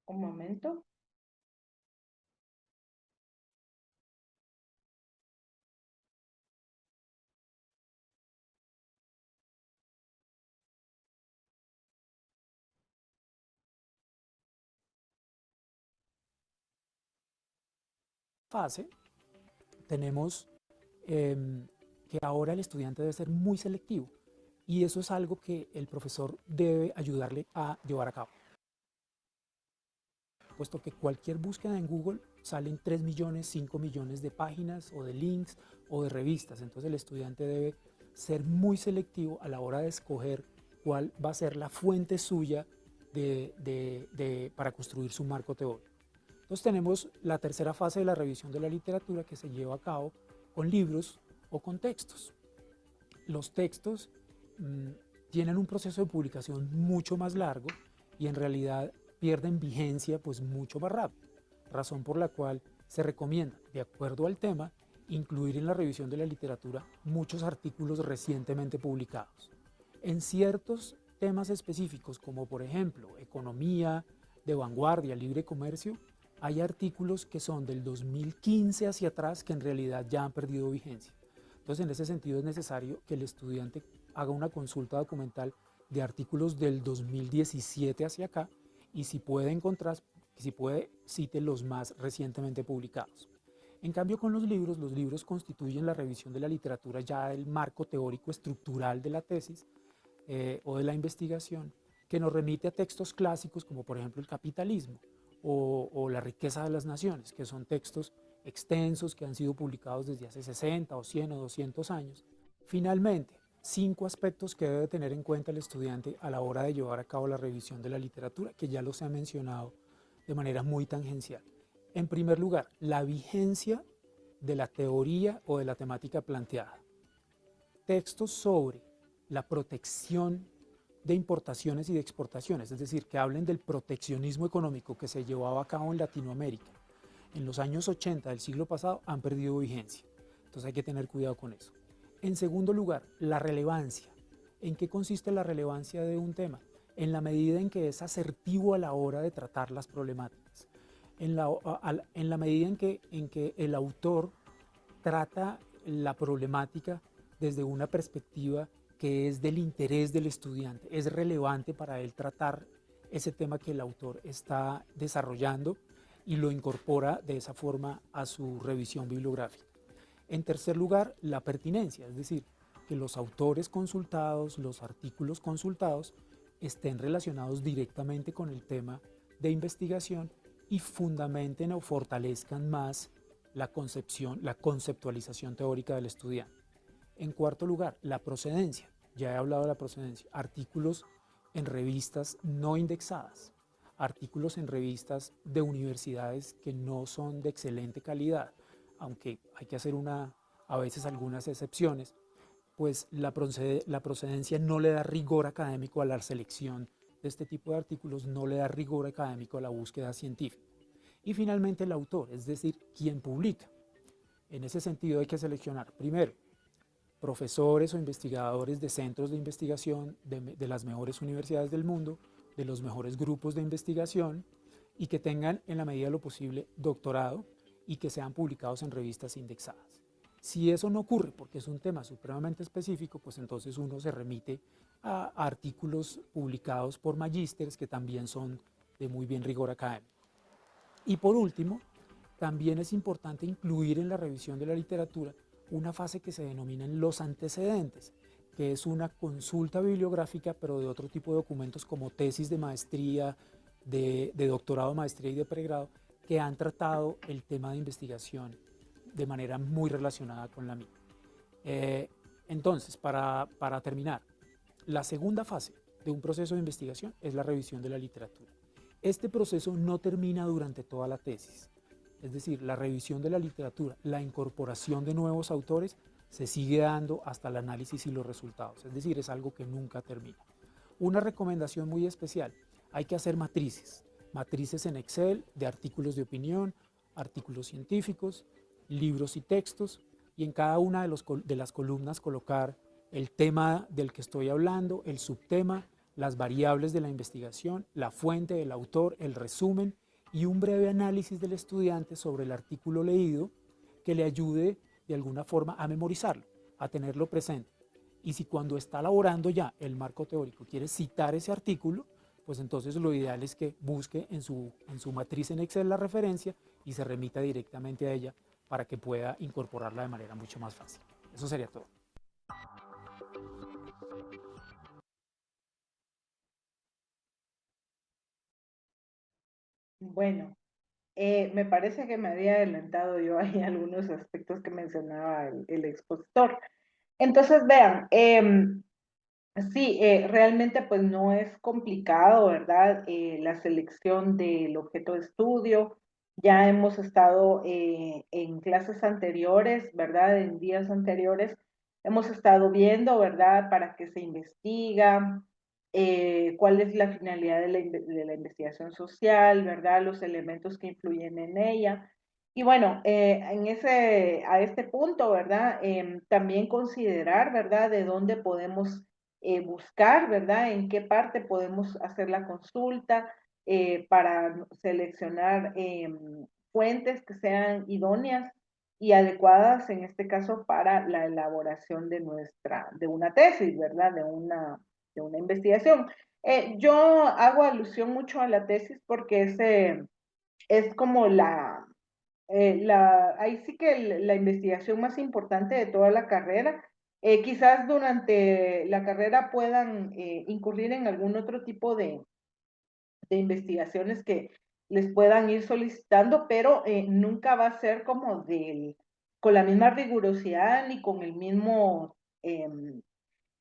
Un momento. Fase, tenemos que ahora el estudiante debe ser muy selectivo y eso es algo que el profesor debe ayudarle a llevar a cabo, puesto que cualquier búsqueda en Google salen 3 millones, 5 millones de páginas o de links o de revistas, entonces el estudiante debe ser muy selectivo a la hora de escoger cuál va a ser la fuente suya para construir su marco teórico. Entonces tenemos la tercera fase de la revisión de la literatura que se lleva a cabo con libros o con textos. Los textos mmm, tienen un proceso de publicación mucho más largo y en realidad pierden vigencia pues mucho más rápido, razón por la cual se recomienda, de acuerdo al tema, incluir en la revisión de la literatura muchos artículos recientemente publicados. En ciertos temas específicos, como por ejemplo economía, de vanguardia, libre comercio, hay artículos que son del 2015 hacia atrás que en realidad ya han perdido vigencia. Entonces, en ese sentido es necesario que el estudiante haga una consulta documental de artículos del 2017 hacia acá y si puede encontrar, si puede, cite los más recientemente publicados. En cambio, con los libros constituyen la revisión de la literatura ya del marco teórico estructural de la tesis o de la investigación, que nos remite a textos clásicos como por ejemplo el capitalismo o la riqueza de las naciones, que son textos extensos que han sido publicados desde hace 60 o 100 o 200 años. Finalmente, 5 aspectos que debe tener en cuenta el estudiante a la hora de llevar a cabo la revisión de la literatura, que ya los he mencionado de manera muy tangencial. En primer lugar, la vigencia de la teoría o de la temática planteada. Textos sobre la protección de importaciones y de exportaciones, es decir, que hablen del proteccionismo económico que se llevaba a cabo en Latinoamérica en los años 80 del siglo pasado, han perdido vigencia. Entonces hay que tener cuidado con eso. En segundo lugar, la relevancia. ¿En qué consiste la relevancia de un tema? En la medida en que es asertivo a la hora de tratar las problemáticas. En la medida en que el autor trata la problemática desde una perspectiva que es del interés del estudiante, es relevante para él tratar ese tema que el autor está desarrollando y lo incorpora de esa forma a su revisión bibliográfica. En tercer lugar, la pertinencia, es decir, que los autores consultados, los artículos consultados estén relacionados directamente con el tema de investigación y fundamenten o fortalezcan más la concepción, la conceptualización teórica del estudiante. En cuarto lugar, la procedencia. Ya he hablado de la procedencia. Artículos en revistas no indexadas, artículos en revistas de universidades que no son de excelente calidad, aunque hay que hacer a veces algunas excepciones, pues la procedencia no le da rigor académico a la selección de este tipo de artículos, no le da rigor académico a la búsqueda científica. Y finalmente el autor, es decir, quien publica. En ese sentido hay que seleccionar, primero, profesores o investigadores de centros de investigación de las mejores universidades del mundo, de los mejores grupos de investigación y que tengan en la medida de lo posible doctorado y que sean publicados en revistas indexadas. Si eso no ocurre porque es un tema supremamente específico, pues entonces uno se remite a artículos publicados por magísteres que también son de muy bien rigor académico. Y por último, también es importante incluir en la revisión de la literatura una fase que se denomina los antecedentes, que es una consulta bibliográfica, pero de otro tipo de documentos como tesis de maestría, de doctorado, maestría y de pregrado, que han tratado el tema de investigación de manera muy relacionada con la mía. Eh, entonces, para terminar, la segunda fase de un proceso de investigación es la revisión de la literatura. Este proceso no termina durante toda la tesis, es decir, la revisión de la literatura, la incorporación de nuevos autores se sigue dando hasta el análisis y los resultados, es decir, es algo que nunca termina. Una recomendación muy especial, hay que hacer matrices, matrices en Excel de artículos de opinión, artículos científicos, libros y textos, y en cada una de las columnas colocar el tema del que estoy hablando, el subtema, las variables de la investigación, la fuente del autor, el resumen y un breve análisis del estudiante sobre el artículo leído que le ayude de alguna forma a memorizarlo, a tenerlo presente. Y si cuando está elaborando ya el marco teórico quiere citar ese artículo, pues entonces lo ideal es que busque en su matriz en Excel la referencia y se remita directamente a ella para que pueda incorporarla de manera mucho más fácil. Eso sería todo. Bueno, me parece que me había adelantado yo ahí algunos aspectos que mencionaba el expositor. Entonces, vean, sí, realmente pues no es complicado, ¿verdad? La selección del objeto de estudio. Ya hemos estado en clases anteriores, ¿verdad? En días anteriores hemos estado viendo, ¿verdad? Para qué se investiga, cuál es la finalidad de la investigación social, ¿verdad? Los elementos que influyen en ella. Y bueno, a este punto, ¿verdad? También considerar, ¿verdad? De dónde podemos buscar, ¿verdad? En qué parte podemos hacer la consulta para seleccionar fuentes que sean idóneas y adecuadas, en este caso, para la elaboración de una tesis, ¿verdad? De una investigación. Yo hago alusión mucho a la tesis porque es como ahí sí que la investigación más importante de toda la carrera. Quizás durante la carrera puedan incurrir en algún otro tipo de investigaciones que les puedan ir solicitando, pero nunca va a ser como con la misma rigurosidad ni con eh,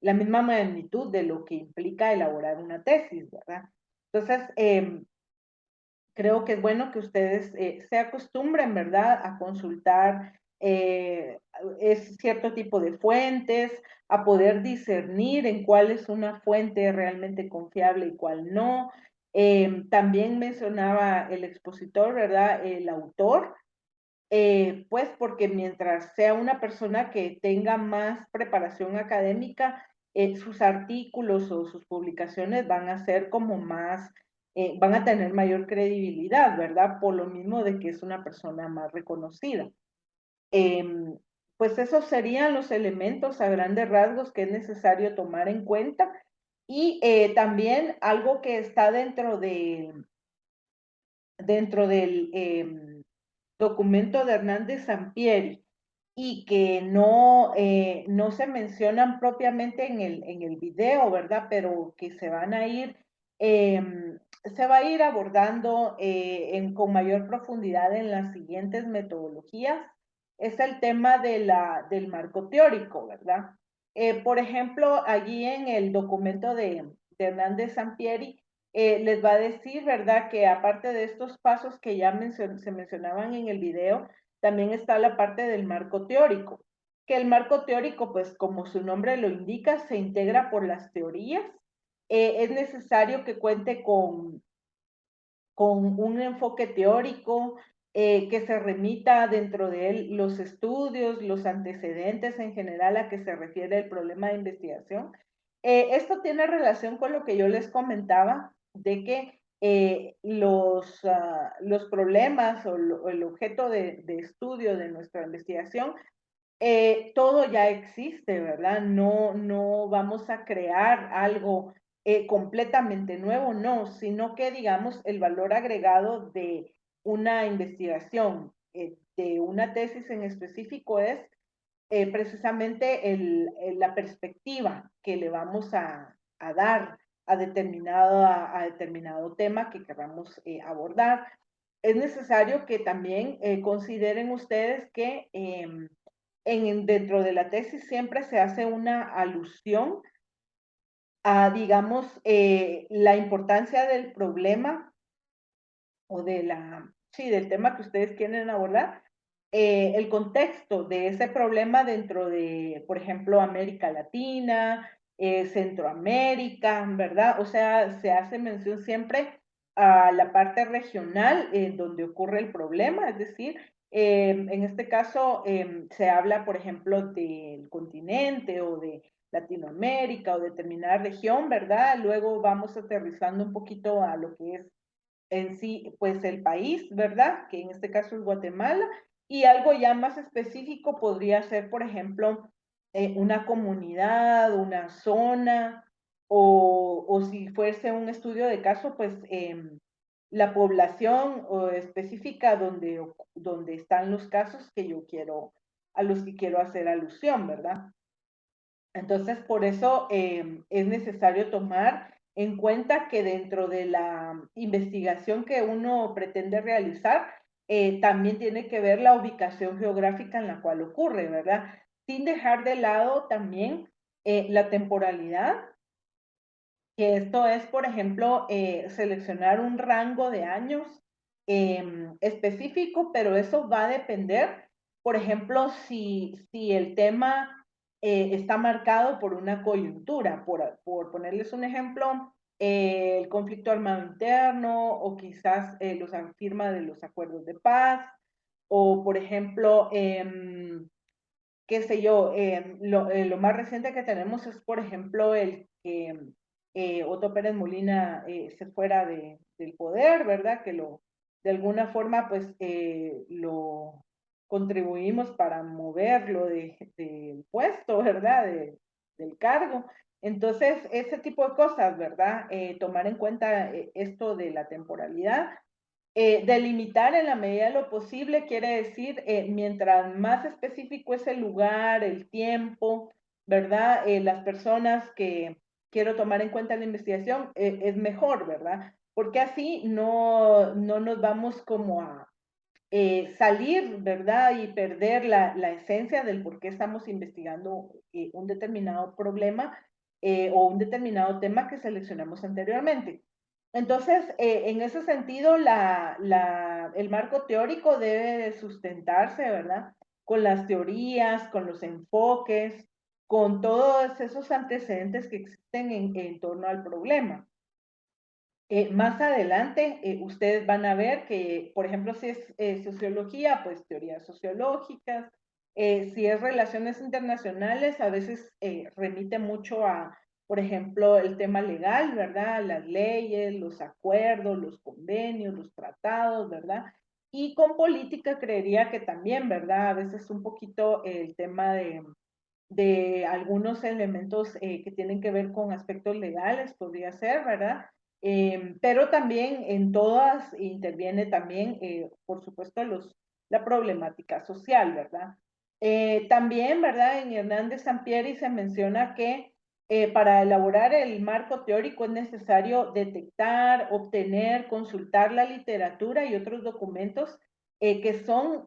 la misma magnitud de lo que implica elaborar una tesis, ¿verdad? Entonces, creo que es bueno que ustedes se acostumbren, ¿verdad?, a consultar es cierto tipo de fuentes, a poder discernir en cuál es una fuente realmente confiable y cuál no. También mencionaba el expositor, ¿verdad?, el autor, pues porque mientras sea una persona que tenga más preparación académica, sus artículos o sus publicaciones van a ser como más, van a tener mayor credibilidad, ¿verdad? Por lo mismo de que es una persona más reconocida. Em, pues esos serían los elementos a grandes rasgos que es necesario tomar en cuenta. Y también algo que está dentro del documento de Hernández Sampieri y que no se mencionan propiamente en el video, ¿verdad? Pero que se va a ir abordando con mayor profundidad en las siguientes metodologías, es el tema del marco teórico, ¿verdad? Por ejemplo, allí en el documento de Hernández Sampieri, les va a decir, ¿verdad?, que aparte de estos pasos que ya se mencionaban en el video, también está la parte del marco teórico, que el marco teórico, pues como su nombre lo indica, se integra por las teorías. Es necesario que cuente con un enfoque teórico, que se remita dentro de él los estudios, los antecedentes en general a que se refiere el problema de investigación. Esto tiene relación con lo que yo les comentaba, de que los problemas o el objeto de estudio de nuestra investigación, todo ya existe, ¿verdad? No vamos a crear algo completamente nuevo, no, sino que, digamos, el valor agregado de una investigación, de una tesis en específico es precisamente la perspectiva que le vamos a dar a determinado tema que queramos abordar. Es necesario que también consideren ustedes que dentro de la tesis siempre se hace una alusión a, digamos, la importancia del problema o sí, del tema que ustedes quieren abordar, el contexto de ese problema dentro de, por ejemplo, América Latina, Centroamérica, ¿verdad? O sea, se hace mención siempre a la parte regional en donde ocurre el problema, es decir, en este caso se habla, por ejemplo, del continente o Latinoamérica o determinada región, ¿verdad? Luego vamos aterrizando un poquito a lo que es en sí, pues el país, ¿verdad? Que en este caso es Guatemala. Y algo ya más específico podría ser, por ejemplo, una comunidad, una zona, o si fuese un estudio de caso, pues la población o específica donde están los casos que yo quiero, a los que quiero hacer alusión, ¿verdad? Entonces, por eso es necesario tomar en cuenta que dentro de la investigación que uno pretende realizar, también tiene que ver la ubicación geográfica en la cual ocurre, ¿verdad? Sin dejar de lado también la temporalidad, que esto es, por ejemplo, seleccionar un rango de años específico, pero eso va a depender, por ejemplo, si el tema está marcado por una coyuntura, por ponerles un ejemplo, el conflicto armado interno o quizás los firma de los acuerdos de paz, o por ejemplo, qué sé yo, lo más reciente que tenemos es, por ejemplo, el que Otto Pérez Molina se fuera del poder, ¿verdad? De alguna forma, pues, lo contribuimos para moverlo del puesto, ¿verdad? Del cargo. Entonces, ese tipo de cosas, ¿verdad? Tomar en cuenta esto de la temporalidad. Delimitar en la medida de lo posible quiere decir, mientras más específico es el lugar, el tiempo, ¿verdad? Las personas que quiero tomar en cuenta en la investigación, es mejor, ¿verdad? Porque así no nos vamos como a salir, ¿verdad? Y perder la esencia del por qué estamos investigando un determinado problema o un determinado tema que seleccionamos anteriormente. Entonces, en ese sentido, el marco teórico debe de sustentarse, ¿verdad? Con las teorías, con los enfoques, con todos esos antecedentes que existen en torno al problema. Más adelante, ustedes van a ver que, por ejemplo, si es sociología, pues teorías sociológicas, si es relaciones internacionales, a veces remite mucho a, por ejemplo, el tema legal, ¿verdad? Las leyes, los acuerdos, los convenios, los tratados, ¿verdad? Y con política creería que también, ¿verdad? A veces un poquito el tema de algunos elementos que tienen que ver con aspectos legales, podría ser, ¿verdad? Pero también en todas interviene también, por supuesto, la problemática social, ¿verdad? También, ¿verdad? En Hernández Sampieri se menciona que para elaborar el marco teórico es necesario detectar, obtener, consultar la literatura y otros documentos que son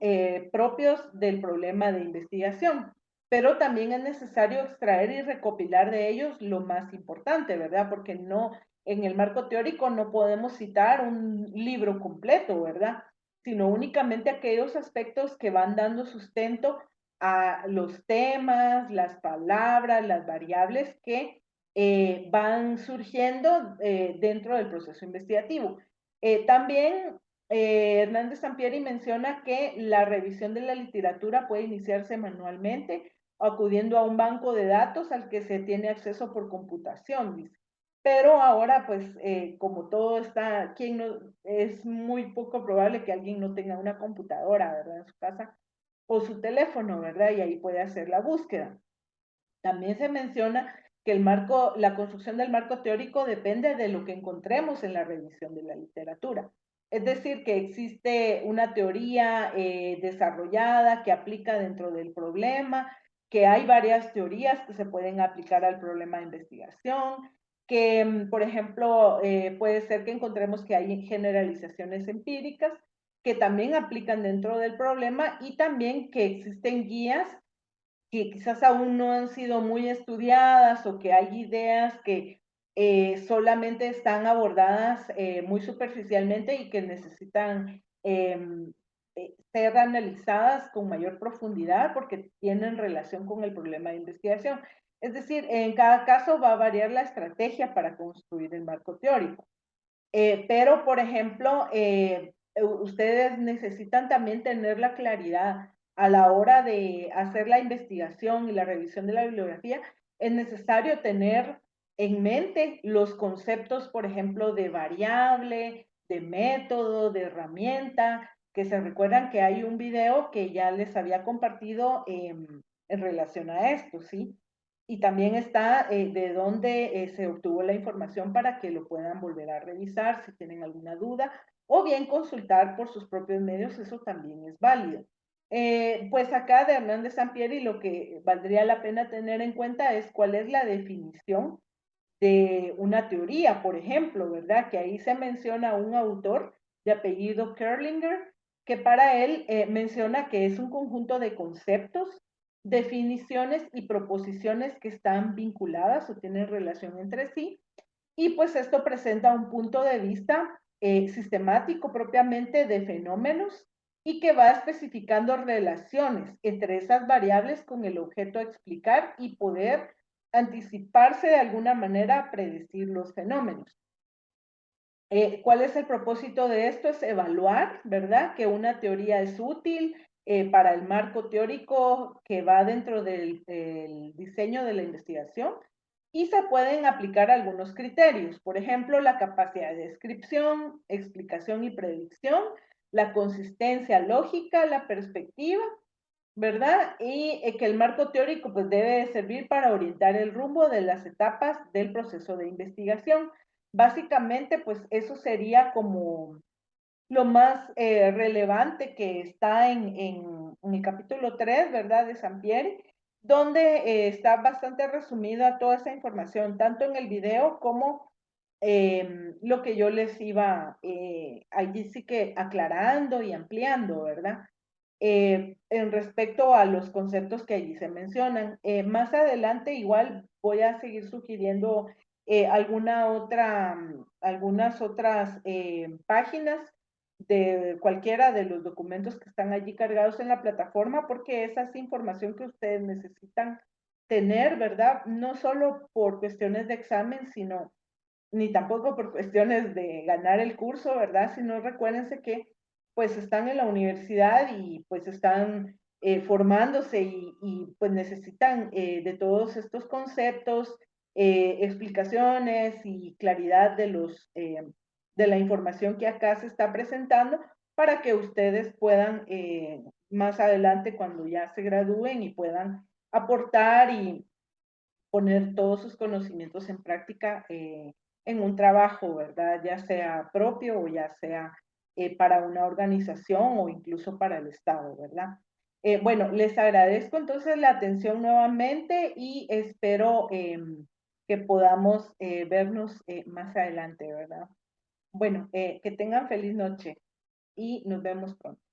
propios del problema de investigación, pero también es necesario extraer y recopilar de ellos lo más importante, ¿verdad? Porque no, en el marco teórico no podemos citar un libro completo, ¿verdad? Sino únicamente aquellos aspectos que van dando sustento a los temas, las palabras, las variables que van surgiendo dentro del proceso investigativo. También Hernández Sampieri menciona que la revisión de la literatura puede iniciarse manualmente acudiendo a un banco de datos al que se tiene acceso por computación, dice. Pero ahora, pues, como todo está, ¿quién no? Es muy poco probable que alguien no tenga una computadora, ¿verdad? En su casa o su teléfono, ¿verdad? Y ahí puede hacer la búsqueda. También se menciona que la construcción del marco teórico depende de lo que encontremos en la revisión de la literatura. Es decir, que existe una teoría desarrollada que aplica dentro del problema, que hay varias teorías que se pueden aplicar al problema de investigación, que, por ejemplo, puede ser que encontremos que hay generalizaciones empíricas que también aplican dentro del problema y también que existen guías que quizás aún no han sido muy estudiadas o que hay ideas que solamente están abordadas muy superficialmente y que necesitan ser analizadas con mayor profundidad porque tienen relación con el problema de investigación. Es decir, en cada caso va a variar la estrategia para construir el marco teórico. Pero, por ejemplo, ustedes necesitan también tener la claridad a la hora de hacer la investigación y la revisión de la bibliografía, es necesario tener en mente los conceptos, por ejemplo, de variable, de método, de herramienta, que se recuerdan que hay un video que ya les había compartido en relación a esto, ¿sí? Y también está de dónde se obtuvo la información para que lo puedan volver a revisar si tienen alguna duda o bien consultar por sus propios medios, eso también es válido. Pues acá de Hernández Sampieri lo que valdría la pena tener en cuenta es cuál es la definición de una teoría, por ejemplo, ¿verdad? Que ahí se menciona un autor de apellido Kerlinger, que para él menciona que es un conjunto de conceptos, definiciones y proposiciones que están vinculadas o tienen relación entre sí, y pues esto presenta un punto de vista sistemático propiamente de fenómenos y que va especificando relaciones entre esas variables con el objeto a explicar y poder anticiparse de alguna manera a predecir los fenómenos. ¿Cuál es el propósito de esto? Es evaluar, ¿verdad? Que una teoría es útil para el marco teórico que va dentro del diseño de la investigación y se pueden aplicar algunos criterios. Por ejemplo, la capacidad de descripción, explicación y predicción, la consistencia lógica, la perspectiva, ¿verdad? Y que el marco teórico pues debe servir para orientar el rumbo de las etapas del proceso de investigación. Básicamente, pues eso sería como lo más relevante que está en el capítulo 3, ¿verdad? De Sampieri, donde está bastante resumida toda esa información, tanto en el video como lo que yo les iba allí sí que aclarando y ampliando, ¿verdad? En respecto a los conceptos que allí se mencionan. Más adelante igual voy a seguir sugiriendo algunas otras páginas de cualquiera de los documentos que están allí cargados en la plataforma, porque esa es información que ustedes necesitan tener, ¿verdad? No solo por cuestiones de examen, sino ni tampoco por cuestiones de ganar el curso, ¿verdad? Sino recuérdense que pues están en la universidad y pues están formándose pues necesitan de todos estos conceptos, explicaciones y claridad de la información que acá se está presentando para que ustedes puedan más adelante cuando ya se gradúen y puedan aportar y poner todos sus conocimientos en práctica en un trabajo, ¿verdad? Ya sea propio o ya sea para una organización o incluso para el Estado, ¿verdad? Bueno, les agradezco entonces la atención nuevamente y espero que podamos vernos más adelante, ¿verdad? Bueno, que tengan feliz noche y nos vemos pronto.